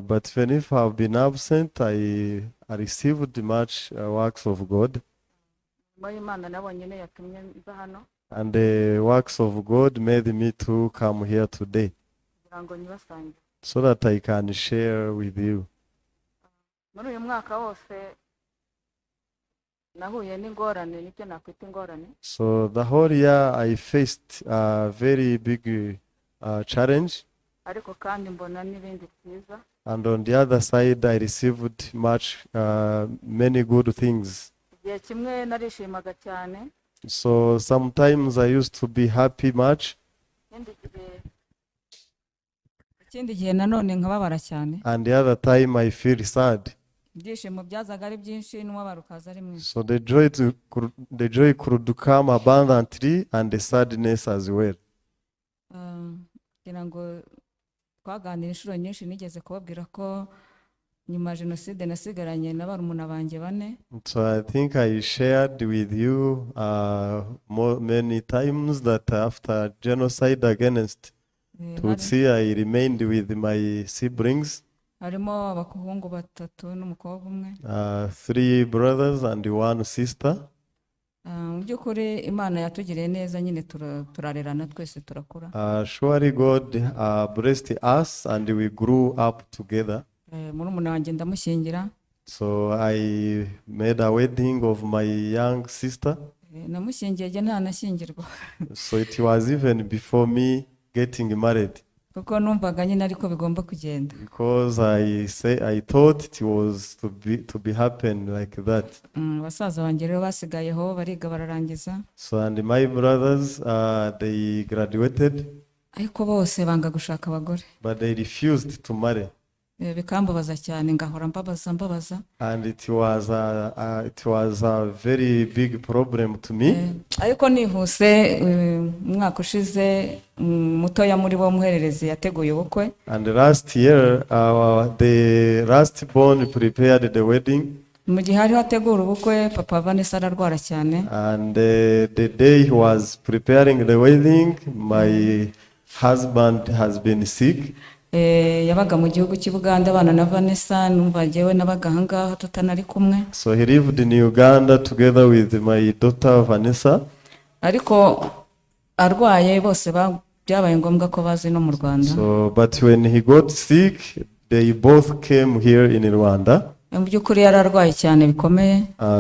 But even if I've been absent, I received much works of God. And the works of God made me to come here today so that I can share with you. So the whole year I faced a very big challenge. And on the other side, I received many good things. So sometimes I used to be happy much. And the other time I feel sad. So the joy could come abundantly and the sadness as well. So I think I shared with you many times that after genocide against Tutsi, I remained with my siblings. 3 brothers and 1 sister. Surely God blessed us and we grew up together. So I made a wedding of my young sister. So it was even before me getting married. Because I thought it was to be happen like that. So and my brothers they graduated. But they refused to marry. And it was a very big problem to me. And last year the last born prepared the wedding. And the day he was preparing the wedding, my husband has been sick. So he lived in Uganda together with my daughter Vanessa. So but when he got sick, they both came here in Rwanda.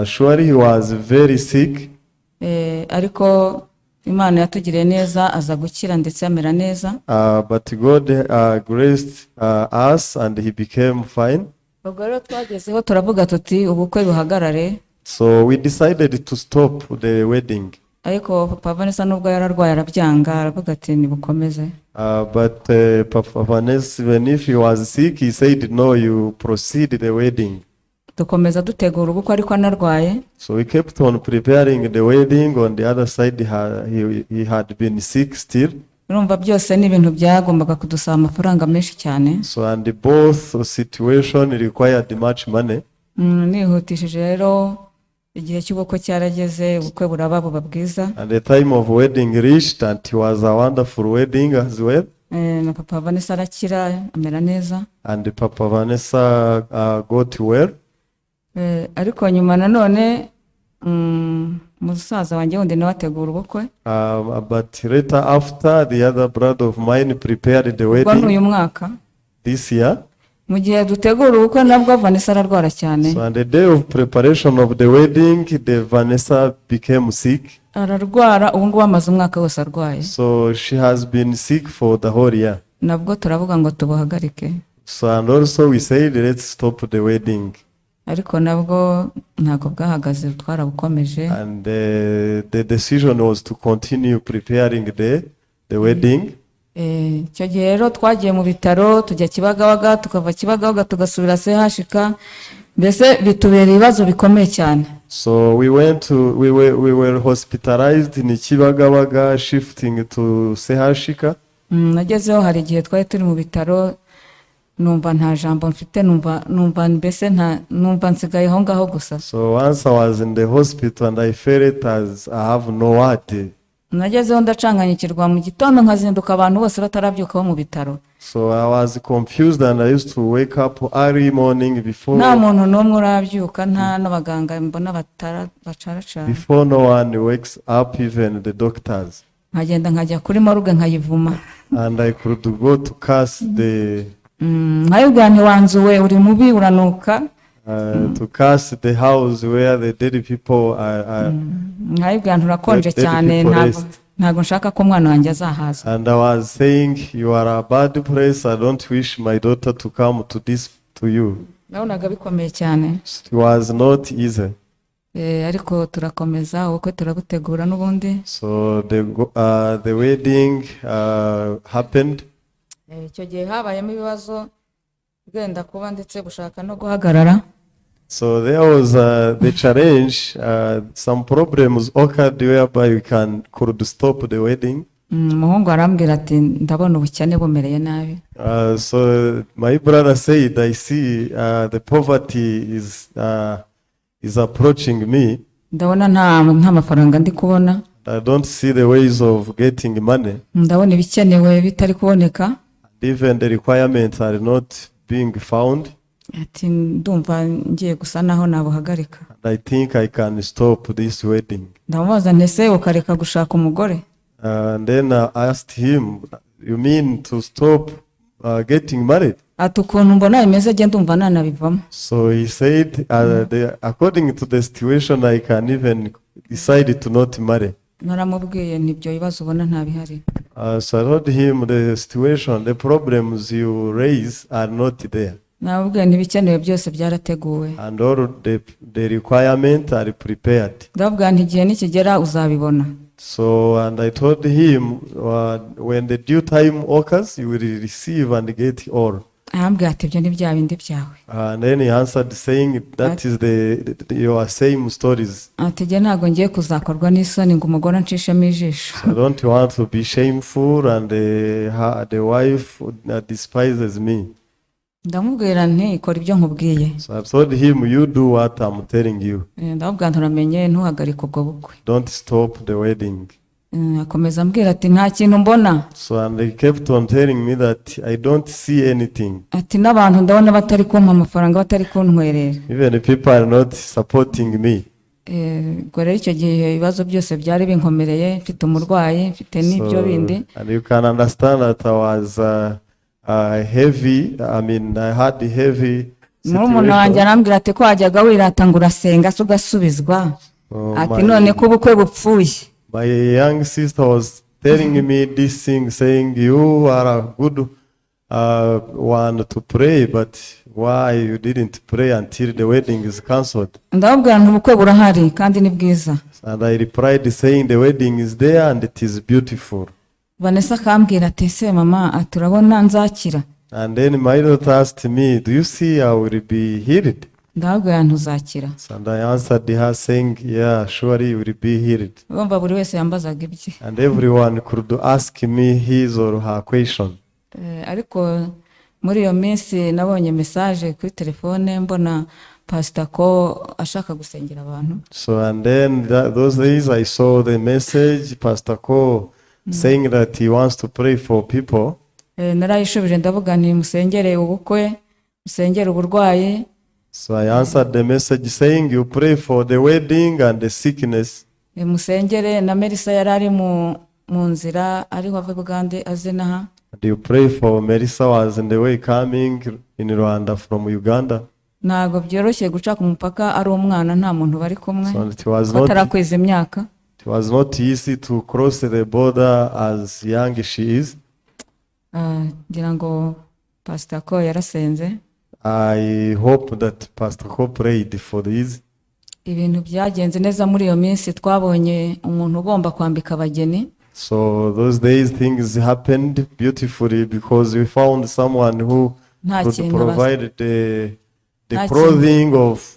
Surely he was very sick. But God graced us and he became fine. So we decided to stop the wedding. But Papa Vanessa, even if he was sick, he said, no, you proceed the wedding. So we kept on preparing the wedding. On the other side, he had been sick still. So and both situation required much money. And the time of wedding reached and it was a wonderful wedding as well. And Papa Vanessa got well. But later after, the other brother of mine prepared the wedding this year. So on the day of preparation of the wedding, the Vanessa became sick. So she has been sick for the whole year. So and also we said, let's stop the wedding. And the decision was to continue preparing the wedding. So we were hospitalized in Kibagabaga, shifting to Sehashika. So once I was in the hospital and I felt as I have no word. nagezeho ndacanganyikirwa mu gitondo nkazinduka abantu bose batarabyuka bo mu bitaro. So I was confused and I used to wake up early morning before n'umuntu urabyuka nta n'abaganga mbona bacaracara. Before no one wakes up, even the doctors. nkagenda nkajya kuri morgue nkayivuma. And I could go to curse the nkayibwira nti wanzuwe uri mubi uranuka. To curse the house where the dead people are. nkayibwira nti urakonje cyane ntabwo nshaka ko umwana wanjye azahaza. And I was saying, you are a bad place, I don't wish my daughter to come to you. nabonaga bikomeye cyane. It was not easy. ariko turakomeza ubukwe turabutegura n'ubundi. So the wedding happened. icyo gihe habayemo ibibazo bwenda kuba ndetse gushaka no guhagarara. So there was the challenge, some problems occurred whereby we could stop the wedding. umuhungu arambwira ati ndabona ubukene bumereye nabi. So my brother said, I see the poverty is approaching me. ndabona nta mafaranga ndi kubona. I don't see the ways of getting money. ndabona ibikenewe bitari kuboneka. Even the requirements are not being found. ati ndumva ngiye gusa naho nabuhagarika. I think I can stop this wedding. ndamubaza ntese ukareka gushaka umugore. And then I asked him, you mean to stop getting married? ati ukuntu mbona imeze gye ndumva nanabivamo. So he said, according to the situation, I can even decide to not marry. naramubwiye nibyo bibazo ubona ntabihari. So I told him the situation, the problems you raise are not there. nabubwiye ntibikenewe byose byarateguwe. And all the requirements are prepared. ndabubwira nti igihe nikigera uzabibona. So, and I told him, when the due time occurs, you will receive and get all. arambwira ati ibyo ni bya bindi byawe. And then he answered saying, that is your same stories. ati jye ntabwo ngiye kuzakorwa n'isoni ngo umugore anshishemo ijisho. I don't want to be shameful and the wife despises me. ndamubwira nti kora ibyo nkubwiye. So I told him, you do what I'm telling you. ndamubwira nturamenye ntuhagarike ubwo bukwe. Don't stop the wedding. akomeza ambwira ati nta kintu mbona. So and they kept on telling me that I don't see anything. ati n'abantu ndabona batari kumpa amafaranga batari kuntwerera. Even people are not supporting me. ubwo rero icyo gihe ibibazo byose byari binkomereye, mfite umurwayi mfite n'ibyo bindi. And you can understand that I was heavy. I mean, I had the heavy murumuna wanjye arambwira ati ko wajyaga wirata ngo urasenga se ugasubizwa. ati none ko ubukwe bupfuye. My young sister was telling me this thing, saying, you are a good one to pray, but why you didn't pray until the wedding is cancelled? ndababwira nti ubukwe burahari kandi ni bwiza. And I replied saying, the wedding is there and it is beautiful. Vanessa akambwira ati se mama ati urabona nzakira. And then my daughter asked me, do you see I will be healed? ndababwira nti uzakira. And I answered her saying, yeah, surely you will be healed. bumva buri wese yambazaga ibye. And everyone could ask me his or her question. ariko muri iyo minsi nabonye message kuri telefone mbona pastor ko ashaka gusengera abantu. So and then those days I saw the message, Pastor Ko saying that he wants to pray for people. narayishubije ndavuga nti musengere ubukwe, musengere uburwayi. So I answered the message saying, you pray for the wedding and the sickness. musengere na Melissa yari ari mu nzira ariho ava Bugande aze naha. And you pray for Melissa was in the way coming in Rwanda from Uganda. ntago byoroshye guca ku mupaka ari umwana nta muntu bari kumwe. So it was not easy to cross the border as young she is. ngira ngo Pastor Ko yarasenze. I hope that Pastor Ko prayed for this. ibintu byagenze neza muri iyo minsi twabonye umuntu ugomba kwambika abageni. So those days things happened beautifully because we found someone who could provide the clothing of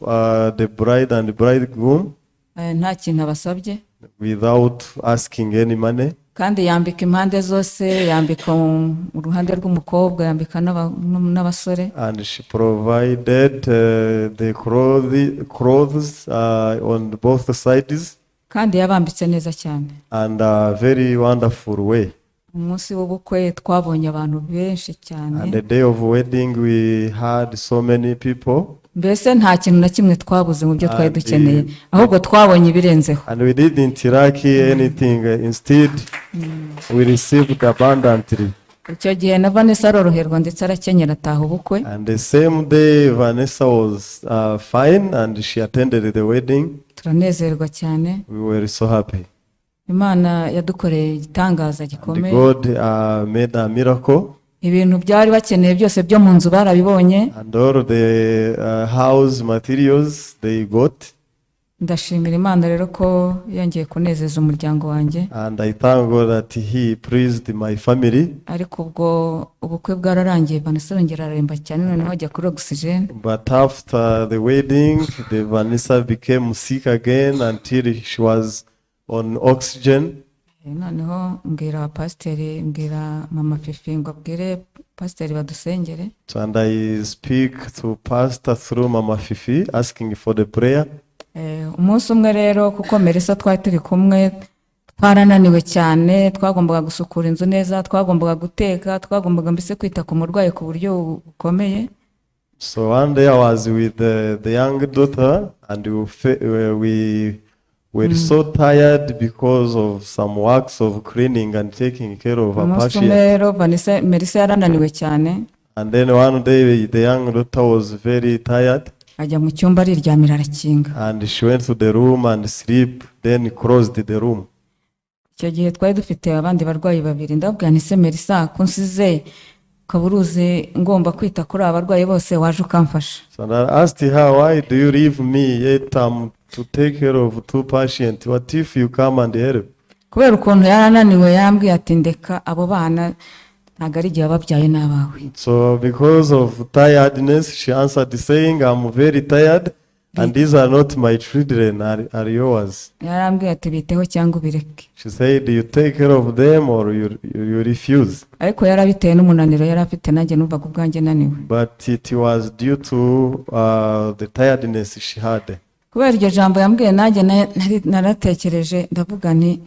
the bride and the bridegroom nta kintu abasabye without asking any money. kandi yambika impande zose, yambika uruhande rw'umukobwa, yambika n'abasore. And she provided the clothes on both sides. kandi yabambitse neza cyane. and a very wonderful way. Umunsi w'ubukwe twabonye abantu benshi cyane. And the day of wedding, we had so many people. Mbese nta kintu na kimwe twabuze mu byo twari dukeneye, ahubwo twabonye ibirenzeho. And we didn't lack anything. Instead, we received abundantly. Icyo gihe na Vanessa aroroherwa ndetse arakenyera ataha ubukwe. And the same day, Vanessa was fine and she attended the wedding. Turanezerwa cyane. We were so happy. Imana yadukoreye igitangaza And gikomeye. God made a miracle. Ibintu byari bakeneye byose byo mu nzu barabibonye. And all the house materials they got. Ndashimira Imana rero ko yongeye kunezeza umuryango wanjye. And I thank God that He pleased my family. Ariko ubwo ubukwe bwararangiye Vanessa arongera araremba cyane noneho ajya kuri oxygen. But after the wedding, the Vanessa became sick again until she was on oxygen. Noneho mbwira pasiteri, mbwira mama Fifi ngo abwire pasiteri badusengere. So, and I speak to pastor through Mama Fifi asking for the prayer. Umunsi umwe rero kuko Melissa twari turi kumwe twarananiwe cyane, twagombaga gusukura inzu neza, twagombaga guteka, twagombaga mbese kwita ku murwayi ku buryo bukomeye. So one day I was with the young daughter and we were so tired because of some works of cleaning and taking care of a Umunsi umwe patient. rero Melissa yarananiwe cyane. And then one day the young daughter was very tired. Ajya mu cyumba ariryamira arakinga. And she went to the room and sleep, then closed the room. Icyo gihe twari dufite abandi barwayi babiri, ndabwira nti se Melissa kunsize kaburuzi ngomba kwita kuri abarwayi bose waje ukamfasha. So I asked her, why do you leave me yet to take care of two patients? What if you come and help? Kubera ukuntu yarananiwe yambwiye ati ndeka abo bana ntago ari igihe babyaye n'abawe. So because of tiredness, she answered saying, I'm very tired and these are not my children, are yours. Yarambwiye ati biteho cyangwa ubireke. She said, you take care of them or you refuse. Ariko yarabitewe n'umunaniro yari afite nanjye numvaga ubwanjye naniwe. But it was due to the tiredness she had. Kubera iryo jambo yambwiye nanjye naratekereje ndavuga nti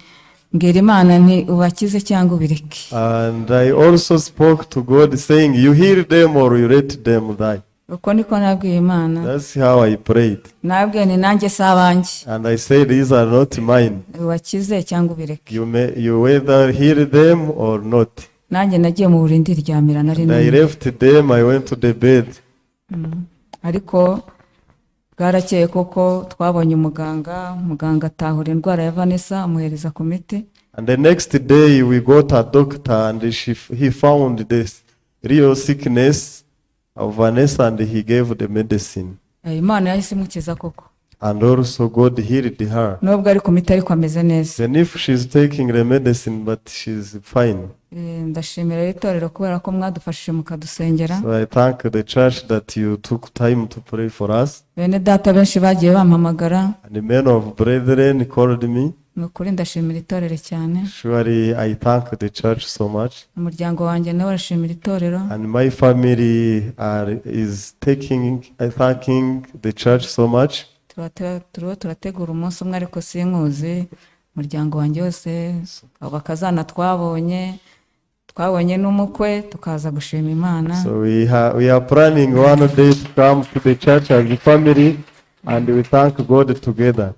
mbwira Imana nti ubakize cyangwa ubireke. And I also spoke to God saying, you heal them or you let them die. Uko niko nabwiye Imana. That's how I prayed. Nabwiye ni nanjye si abanjye. And I said, these are not mine. Ubakize cyangwa ubireke. You either heal them or not. Nanjye nagiye mu burindi ryamira nari And I left them, I went to the bed. Ariko bwarakeye koko twabonye umuganga atahura indwara ya Vanessa amuhereza ku miti. And the next day we got a doctor and he found this real sickness of Vanessa and he gave the medicine. Imana yahise imukiza koko. And also God healed her. Nubwo ari ku miti ariko ameze neza. Then if she's taking the medicine but she's fine. Ndashimira itorero kubera ko mwadufashije mukadusengera. So I thank the church that you took time to pray for us. Bene data benshi bagiye bampamagara. And the men of brethren called me. Nukuri ndashimira itorero cyane. Surely I thank the church so much. Umuryango wanjye nawe urashimira itorero. And my family is thanking the church so much. Turategura umunsi umwe ariko sinkuzi umuryango wanjye wose abakazana twabonye n'umukwe tukaza gushima Imana. So we are planning one day to come to the church as a family and we thank God together.